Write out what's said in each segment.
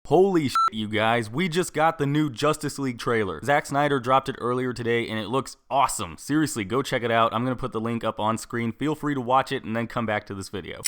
Holy shit, you guys, we just got the new Justice League trailer. Zack Snyder dropped it earlier today and it looks awesome. Seriously, go check it out. I'm gonna put the link up on screen. Feel free to watch it and then come back to this video.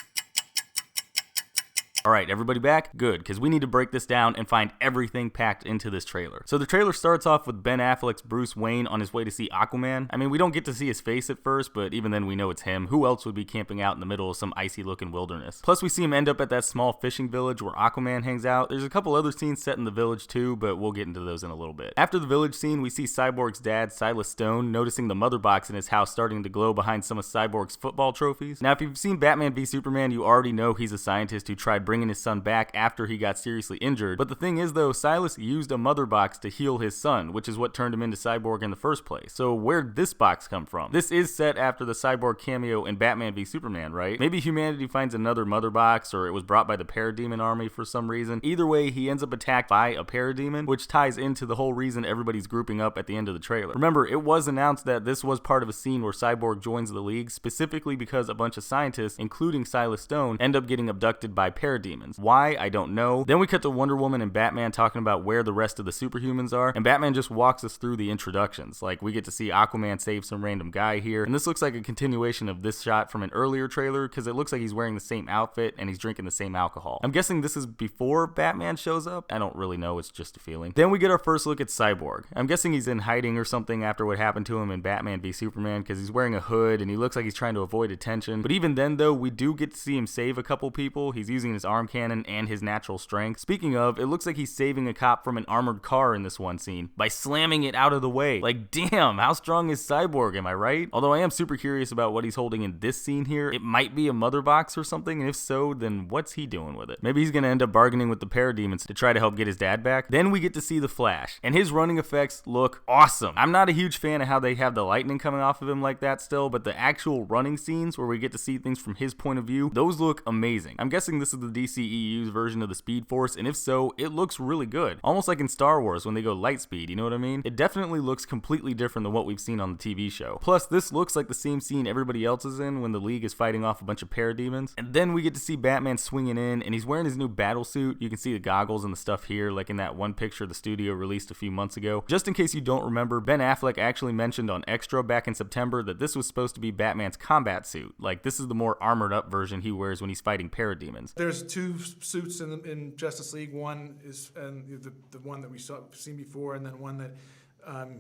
Alright, everybody back? Good, because we need to break this down and find everything packed into this trailer. So the trailer starts off with Ben Affleck's Bruce Wayne on his way to see Aquaman. I mean, we don't get to see his face at first, but even then we know it's him. Who else would be camping out in the middle of some icy looking wilderness? Plus we see him end up at that small fishing village where Aquaman hangs out. There's a couple other scenes set in the village too, but we'll get into those in a little bit. After the village scene, we see Cyborg's dad, Silas Stone, noticing the mother box in his house starting to glow behind some of Cyborg's football trophies. Now if you've seen Batman v Superman, you already know he's a scientist who tried bringing his son back after he got seriously injured. But the thing is though, Silas used a mother box to heal his son, which is what turned him into Cyborg in the first place. So where'd this box come from? This is set after the Cyborg cameo in Batman v Superman, right? Maybe humanity finds another mother box, or it was brought by the Parademon army for some reason. Either way, he ends up attacked by a Parademon, which ties into the whole reason everybody's grouping up at the end of the trailer. Remember, it was announced that this was part of a scene where Cyborg joins the League, specifically because a bunch of scientists, including Silas Stone, end up getting abducted by Parademons. Why? I don't know. Then we cut to Wonder Woman and Batman talking about where the rest of the superhumans are, and Batman just walks us through the introductions. Like, we get to see Aquaman save some random guy here, and this looks like a continuation of this shot from an earlier trailer, because it looks like he's wearing the same outfit and he's drinking the same alcohol. I'm guessing this is before Batman shows up? I don't really know, it's just a feeling. Then we get our first look at Cyborg. I'm guessing he's in hiding or something after what happened to him in Batman v Superman, because he's wearing a hood and he looks like he's trying to avoid attention. But even then though, we do get to see him save a couple people. He's using his arm cannon and his natural strength. Speaking of, it looks like he's saving a cop from an armored car in this one scene by slamming it out of the way. Like, damn, how strong is Cyborg, am I right? Although I am super curious about what he's holding in this scene here. It might be a mother box or something, and if so, then what's he doing with it? Maybe he's gonna end up bargaining with the Parademons to try to help get his dad back. Then we get to see the Flash, and his running effects look awesome. I'm not a huge fan of how they have the lightning coming off of him like that still, but the actual running scenes where we get to see things from his point of view, those look amazing. I'm guessing this is the DCEU's version of the Speed Force, and if so, it looks really good. Almost like in Star Wars when they go light speed, you know what I mean? It definitely looks completely different than what we've seen on the TV show. Plus, this looks like the same scene everybody else is in when the League is fighting off a bunch of parademons. And then we get to see Batman swinging in, and he's wearing his new battle suit. You can see the goggles and the stuff here, like in that one picture the studio released a few months ago. Just in case you don't remember, Ben Affleck actually mentioned on Extra back in September that this was supposed to be Batman's combat suit. Like, this is the more armored up version he wears when he's fighting parademons. There's two suits in Justice League. One is the one that we seen before, and then one that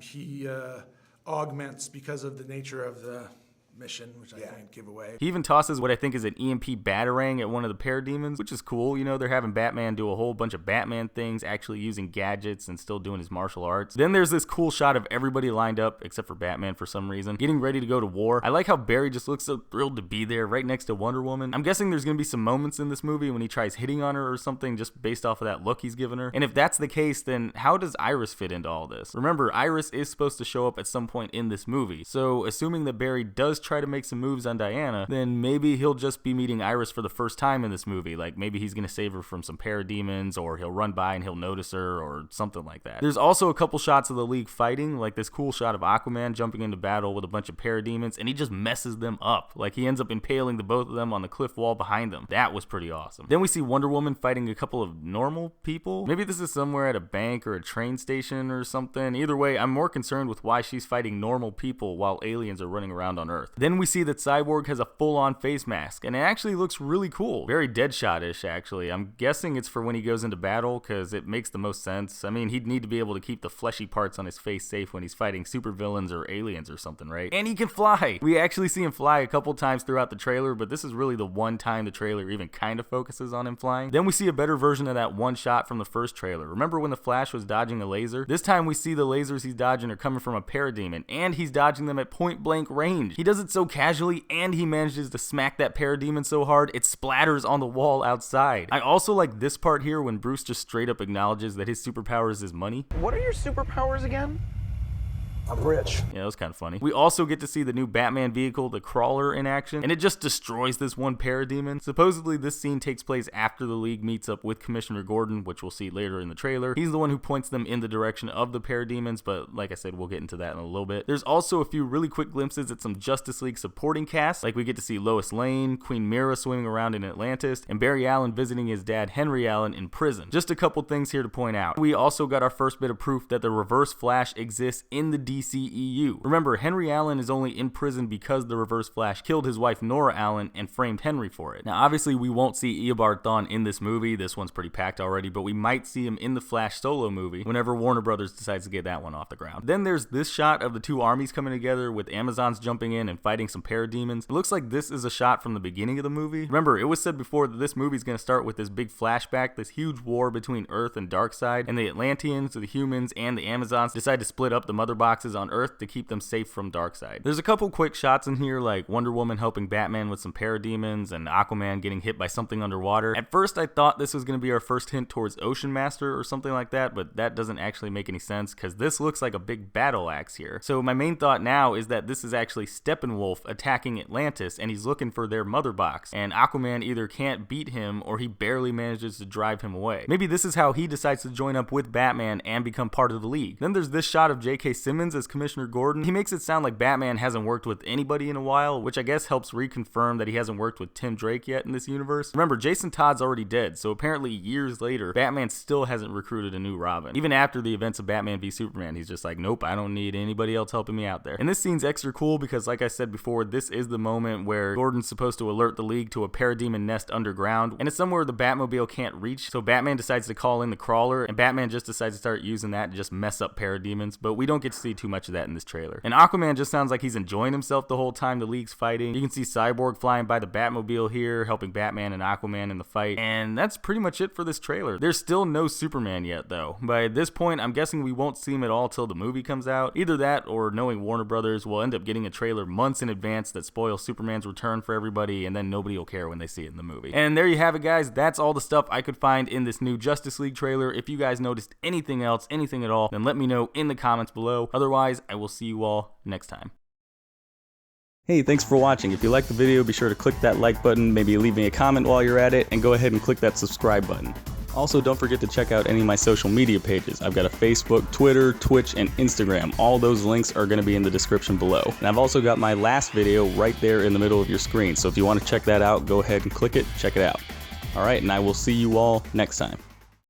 he augments because of the nature of the mission, which I can't give away. He even tosses what I think is an EMP batarang at one of the parademons, which is cool. You know, they're having Batman do a whole bunch of Batman things, actually using gadgets and still doing his martial arts. Then there's this cool shot of everybody lined up, except for Batman for some reason, getting ready to go to war. I like how Barry just looks so thrilled to be there right next to Wonder Woman. I'm guessing there's gonna be some moments in this movie when he tries hitting on her or something just based off of that look he's given her. And if that's the case, then how does Iris fit into all this? Remember, Iris is supposed to show up at some point in this movie, so assuming that Barry does try to make some moves on Diana, then maybe he'll just be meeting Iris for the first time in this movie. Like, maybe he's gonna save her from some parademons, or he'll run by and he'll notice her, or something like that. There's also a couple shots of the League fighting, like this cool shot of Aquaman jumping into battle with a bunch of parademons, and he just messes them up. Like, he ends up impaling the both of them on the cliff wall behind them. That was pretty awesome. Then we see Wonder Woman fighting a couple of normal people. Maybe this is somewhere at a bank or a train station or something. Either way, I'm more concerned with why she's fighting normal people while aliens are running around on Earth. Then we see that Cyborg has a full-on face mask, and it actually looks really cool. Very Deadshot-ish, actually. I'm guessing it's for when he goes into battle, because it makes the most sense. I mean, he'd need to be able to keep the fleshy parts on his face safe when he's fighting supervillains or aliens or something, right? And he can fly! We actually see him fly a couple times throughout the trailer, but this is really the one time the trailer even kind of focuses on him flying. Then we see a better version of that one shot from the first trailer. Remember when the Flash was dodging a laser? This time we see the lasers he's dodging are coming from a parademon, and he's dodging them at point-blank range. He does it so casually, and he manages to smack that parademon so hard it splatters on the wall outside. I also like this part here when Bruce just straight up acknowledges that his superpower is his money. What are your superpowers again? I'm rich. Yeah, that was kind of funny. We also get to see the new Batman vehicle, the Crawler, in action, and it just destroys this one parademon. Supposedly, this scene takes place after the League meets up with Commissioner Gordon, which we'll see later in the trailer. He's the one who points them in the direction of the parademons, but like I said, we'll get into that in a little bit. There's also a few really quick glimpses at some Justice League supporting cast, like we get to see Lois Lane, Queen Mira swimming around in Atlantis, and Barry Allen visiting his dad Henry Allen in prison. Just a couple things here to point out. We also got our first bit of proof that the Reverse Flash exists in the DCEU. Remember, Henry Allen is only in prison because the Reverse Flash killed his wife Nora Allen and framed Henry for it. Now obviously we won't see Eobard Thawne in this movie, this one's pretty packed already, but we might see him in the Flash solo movie whenever Warner Brothers decides to get that one off the ground. Then there's this shot of the two armies coming together with Amazons jumping in and fighting some parademons. It looks like this is a shot from the beginning of the movie. Remember, it was said before that this movie is going to start with this big flashback, this huge war between Earth and Darkseid, and the Atlanteans, the humans, and the Amazons decide to split up the mother boxes on Earth to keep them safe from Darkseid. There's a couple quick shots in here, like Wonder Woman helping Batman with some parademons and Aquaman getting hit by something underwater. At first I thought this was going to be our first hint towards Ocean Master or something like that, but that doesn't actually make any sense because this looks like a big battle axe here. So my main thought now is that this is actually Steppenwolf attacking Atlantis and he's looking for their mother box, and Aquaman either can't beat him or he barely manages to drive him away. Maybe this is how he decides to join up with Batman and become part of the League. Then there's this shot of J.K. Simmons as Commissioner Gordon. He makes it sound like Batman hasn't worked with anybody in a while, which I guess helps reconfirm that he hasn't worked with Tim Drake yet in this universe. Remember, Jason Todd's already dead, so apparently years later, Batman still hasn't recruited a new Robin. Even after the events of Batman v Superman, he's just like, nope, I don't need anybody else helping me out there. And this scene's extra cool because, like I said before, this is the moment where Gordon's supposed to alert the League to a parademon nest underground, and it's somewhere the Batmobile can't reach, so Batman decides to call in the Crawler, and Batman just decides to start using that to just mess up parademons, but we don't get to see too much of that in this trailer. And Aquaman just sounds like he's enjoying himself the whole time the League's fighting. You can see Cyborg flying by the Batmobile here, helping Batman and Aquaman in the fight, and that's pretty much it for this trailer. There's still no Superman yet though. By this point, I'm guessing we won't see him at all till the movie comes out. Either that, or knowing Warner Brothers, we'll end up getting a trailer months in advance that spoils Superman's return for everybody, and then nobody will care when they see it in the movie. And there you have it, guys. That's all the stuff I could find in this new Justice League trailer. If you guys noticed anything else, anything at all, then let me know in the comments below. Otherwise, I will see you all next time. Hey, thanks for watching. If you liked the video, be sure to click that like button, maybe leave me a comment while you're at it, and go ahead and click that subscribe button. Also, don't forget to check out any of my social media pages. I've got a Facebook, Twitter, Twitch, and Instagram. All those links are going to be in the description below. And I've also got my last video right there in the middle of your screen, so if you want to check that out, go ahead and click it, check it out. Alright, and I will see you all next time.